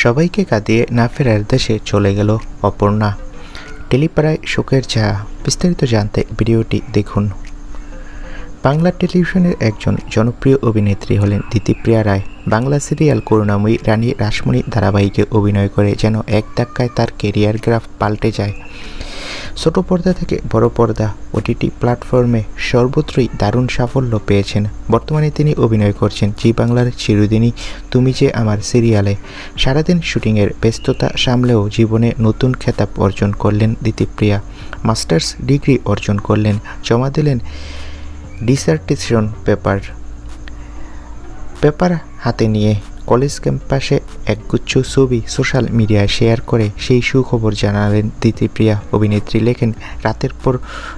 সবাইকে কাঁদিয়ে না ফেরার দেশে চলে গেল অপর্ণা। টেলিপাড়ায় শোকের ছায়া। বিস্তারিত জানতে ভিডিওটি দেখুন। বাংলা টেলিভিশনের একজন জনপ্রিয় অভিনেত্রী হলেন দিতিপ্রিয়া রায়। বাংলা সিরিয়াল করুণাময়ী রানী রাসমণি ধারাবাহিকে অভিনয় করে যেন এক ধাক্কায় তার কেরিয়ার গ্রাফ পাল্টে যায়। ছোট পর্দা থেকে বড় পর্দা, ওটিটি প্ল্যাটফর্মে সর্বত্রই দারুণ সাফল্য পেয়েছেন। বর্তমানে তিনি অভিনয় করছেন জি বাংলার চিরদিনই তুমি যে আমার সিরিয়ালে। সারাদিন শুটিংয়ের ব্যস্ততা সামলেও জীবনে নতুন খেতাব অর্জন করলেন দিতিপ্রিয়া। মাস্টার্স ডিগ্রি অর্জন করলেন, জমা দিলেন ডিসার্টেশন পেপার হাতে নিয়ে কলেজ ক্যাম্পাসে একগুচ্ছ ছবি সোশ্যাল মিডিয়ায় শেয়ার করে সেই সুখবর জানালেন দিতিপ্রিয়া। অভিনেত্রী লেখেন, রাতের পর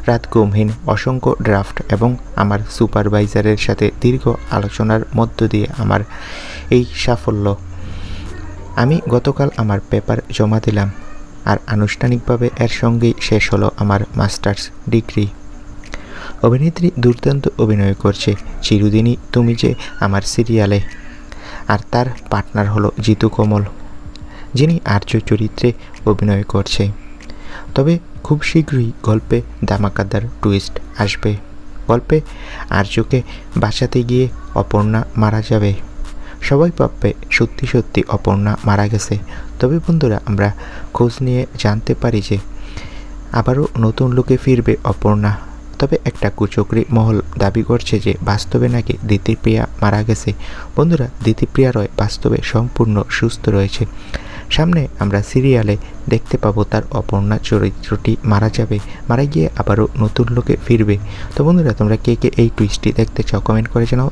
রাত ঘুমহীন, অসংখ্য ড্রাফট এবং আমার সুপারভাইজারের সাথে দীর্ঘ আলোচনার মধ্য দিয়ে আমার এই সাফল্য। আমি গতকাল আমার পেপার জমা দিলাম, আর আনুষ্ঠানিকভাবে এর সঙ্গেই শেষ হলো আমার মাস্টার্স ডিগ্রি। অভিনেত্রী দুর্দান্ত অভিনয় করছে চিরদিনই তুমি যে আমার সিরিয়ালে, আর তার পার্টনার হলো জিতু কমল, যিনি আর্য চরিত্রে অভিনয় করছে। তবে খুব শীঘ্রই গল্পে ধামাকাদার টুইস্ট আসবে। গল্পে আর্যকে বাঁচাতে গিয়ে অপর্ণা মারা যাবে। সবাই ভাববে সত্যি সত্যি অপর্ণা মারা গেছে। তবে বন্ধুরা, আমরা খোঁজ নিয়ে জানতে পারি যে আবারও নতুন লুকে ফিরবে অপর্ণা। তবে একটা কুচক্রী মহল দাবি করছে যে বাস্তবে নাকি দিতিপ্রিয়া মারা গেছে। বন্ধুরা, দিতিপ্রিয়া রয় বাস্তবে সম্পূর্ণ সুস্থ রয়েছে। সামনে আমরা সিরিয়ালে দেখতে পাবো তার অপর্ণা চরিত্রটি মারা যাবে, মারা গিয়ে আবারও নতুন লোকে ফিরবে। তো বন্ধুরা, তোমরা কে কে এই টুইস্টটি দেখতে চাও কমেন্ট করে জানাও।